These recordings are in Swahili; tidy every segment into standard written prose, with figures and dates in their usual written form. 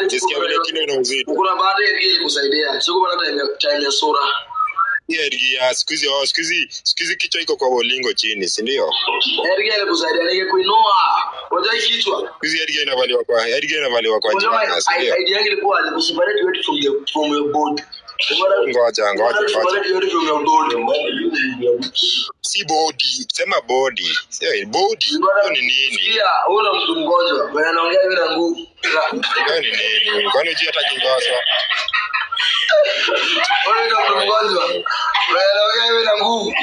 Jisikia vile kile na uzito. Kuna baadhi ya kile kusaidia. Sio kwa time ya sura. Ya sikuizi kichwa iko kwa bolingo chini, si ndio? Erige ile kusaidia nige kuinua. Unajua kichwa. Sikuizi erige inavaliwa kwa jina, si ndio? Idea yake ilikuwa ni kuseparate weight from your body. Ngoja. Si body, sema body. Sio body. Hiyo ni nini? Pia una mtu mgonjwa, wewe anaongea bila nguvu. Hiyo ni nini? Kwani unajua hata kingoso? Wewe ndio mtu mgonjwa. Wewe anaongea bila nguvu.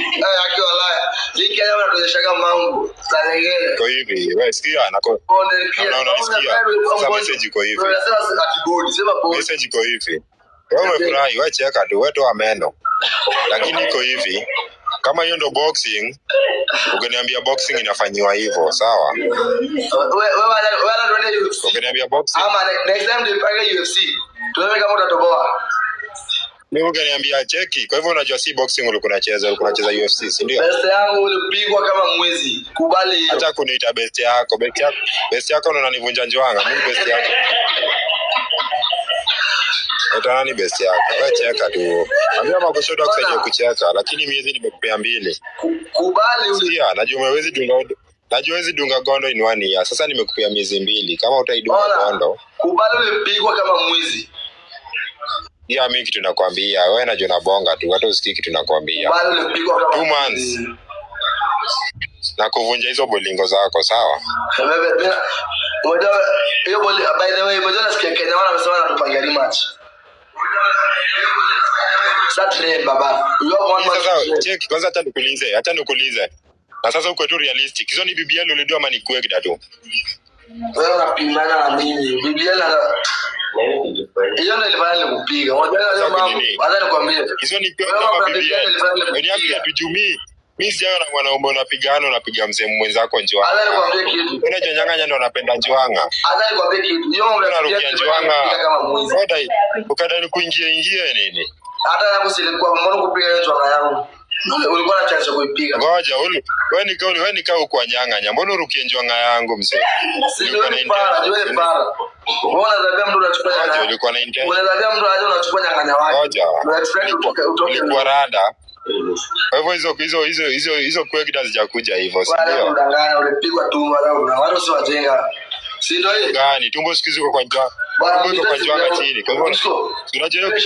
Akiwa laya. Hiki haya anatuonyesha mambo. Salengele. Kwa hivi, wewe sikia nako. Unasikia? Sasa message iko hivi. Wewe unasema ati body, sema body. Message iko hivi. Wewe umefurahi, wewe cheka tu, wewe toa meno. Lakini iko hivi. Kama hiyo ndo boxing, ukiniambia boxing inafanywa hivyo, sawa? Wewe ndio UFC. Ukiniambia boxing. Ama next time nipige UFC. Tuone kama utatoboa. Mimi ukiniambia cheki, kwa hivyo unajua si boxing ulikuwa unacheza UFC, si ndio? Best yangu ulipigwa kama mwezi. Kubali hiyo. Acha kuniita best yako. Best yako ndo unanivunja njwanga. Mimi best yako. Nani best yako? Wewe cheka tu. Ambia makushoto kusaidia kucheka, lakini miezi nimekupea 2. Kubali usikia, najua huwezi dunga gondo in 1 year. Sasa nimekupea miezi 2. Kama utaidunga gondo, kubali ulipigwa kama mwizi. Ya mimi kitu nakwambia, wewe najua unabonga tu, hata usikii kitu nakwambia. Kubali ulipigwa kama 2 months. Na kuvunja hizo bolingo zako, sawa? Hiyo boli, by the way, mmoja nasikia Kenya wanasema wanatupangia rematch. Saturday baba. Sasa check kwanza, acha nikuulize. Na sasa uko tu realistic. Hizo ni BBL ulidua ama ni kuweka tu? Wewe unapimana na mimi. BBL na hiyo ndio ilifanya nikupiga. Unajua mambo. Hata nikwambie. Hizo ni kama BBL. Wewe yapi atujumi? Mimi sijaona mwanaume unapiga mzee mwenzako njwanga. Hata nikwambie kitu. Unajua nyang'anya ndo anapenda njwanga. Hata nikwambie kitu. Hiyo unarukia njwanga kama mwizi. Ukadai kuingia nini? Hata yangu silikuwa mbona kupiga hiyo njwanga yangu. Ulikuwa na chance kuipiga. Ngoja, wewe ni kaa kwa nyang'anya. Mbona urukie njwanga yangu mzee? Sio ni para. Mbona zabia mtu unachukua nyang'anya? Ulikuwa na intent. Unazabia mtu aje unachukua nyang'anya wake. Ngoja. Utoke kwa rada. Kwa hivyo hizo kwekida zijakuja hivyo, si ndio? Wala kudanganya, ulipigwa tumbo wala si wajenga. Si ndio hiyo? Gani? Tumbo sikizi kwa njaa. Tumbo kwa njaa chini. Kwa hivyo unajua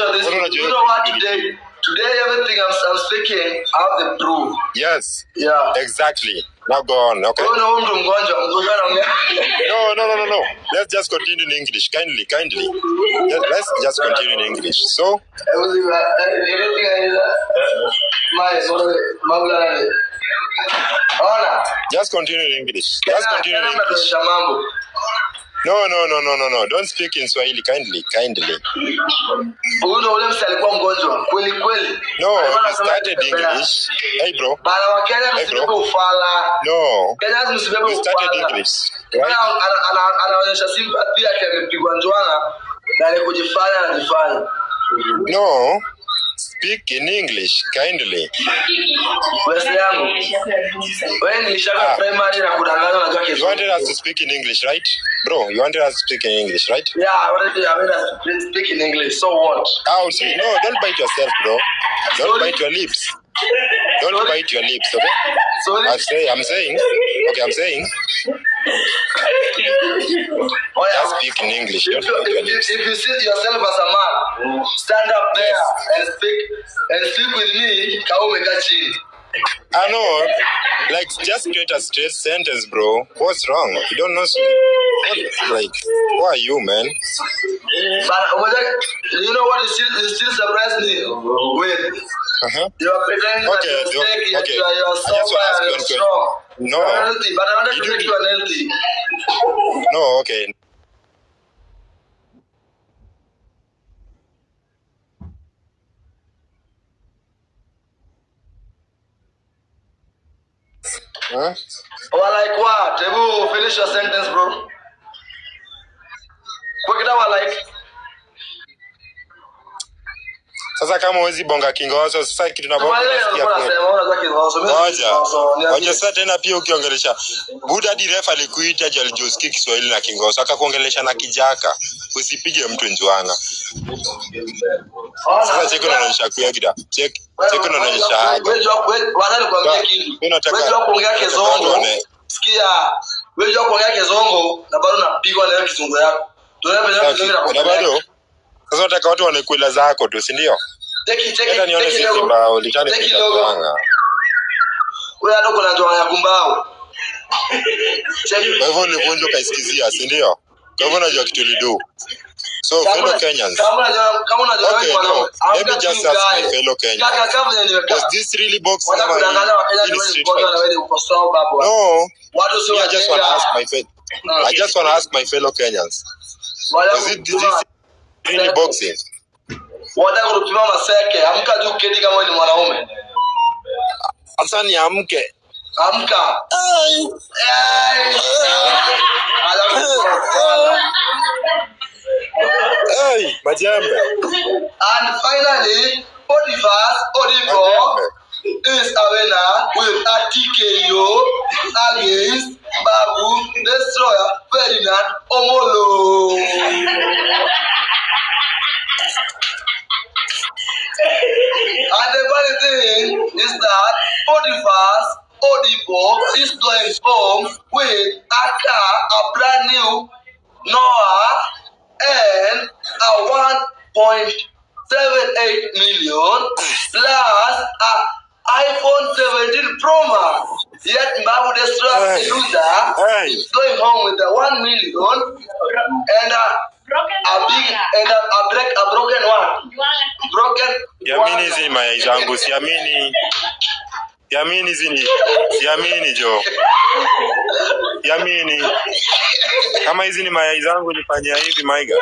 today everything I'm speaking I have the proof. Yes. Yeah. Exactly. Now go on. Okay. Wewe mtu mgonjwa anaongea. No. Let's just continue in English. Kindly. Let's just continue in English. So, just continue in English. No. Don't speak in Swahili. Kindly. Ule msali alikuwa mgonjwa kweli. No, we started English. Hey bro. Bana wakenya msibepo ufala. No. Kenya msibepo ufala. We started English. Right? Anaonyesha sympathy yake amepigwa njwana na alikujifanya anajifanya. No. Speak in English, kindly. Wese yangu. Wewe nilishaka primary na kudanganya unajua kesho. You wanted us to speak in English, right? Bro, you wanted us to speak in English, right? Yeah, I wanted us to speak in English. So what? See, no, don't bite yourself, bro. Don't bite your lips. Don't bite your lips, okay? Sorry? I'm saying. Just speak in English. Don't bite your lips. If you see yourself as a man, stand up there and speak with me. Kaumekaa chini. I know, like just create a straight sentence, bro. What's wrong? You don't know. Like, who are you, man? But you know what? You still surprised me. Wait. You are pretending that you're sick, you are sober, you're strong. No. You're healthy, but I wanted to make you unhealthy. No, okay. Huh? Or like what? Ebu, finish your sentence, bro. Quick it out, like. Sasa kama huwezi bonga Kingoso, sasa kitu tunabonga nasikia Ngoja sasa tena pia ukiongelesha Buda diref alikuita Joski Kiswahili na Kingoso akakuongelesha na Kijaka. Usipige mtu njwanga. Sasa cheki unaonyesha kuyagira. Cheki unaonyesha hapa. Wanani kuambia kitu. Wewe kuongea Kizongo. Sikia. Wewe kuongea Kizongo na bado unapigwa na Kizungu yako. Na bado sasa unataka watu wanekuela zako tu, si ndio? Hata nione sisi mbao litani kujanga. Wewe ndio kuna ndoa ya kumbao. Kwa hivyo ulivunja kaisikizia, si ndio? Kwa hivyo unajua kitu lido. So fellow Kenyans. Kama unajua okay, no. Let me just ask my fellow Kenyans. Was this really box number? No. I just want to ask my fellow Kenyans. Was it this really boxing? Wanataka kupima maseke, amka juu kedi kama wewe ni mwanaume. Sasa ni amke. Amka. Hey, Majembe. And finally, Odibo is a winner with a TKO against Babu Destroyer Ferdinand Omolo. And the funny thing is that Odibo is going home with a car, a brand new Noah, and a 1.78 million plus a iPhone 17 Pro Max. Yet Babu Destroyer user is going home with a 1 million and a broken one. Yamini hizi mayai zangu, siamini. Yamini hizi siamini jo. Yamini. Kama hizi ni mayai zangu nifanyia hivi maiga.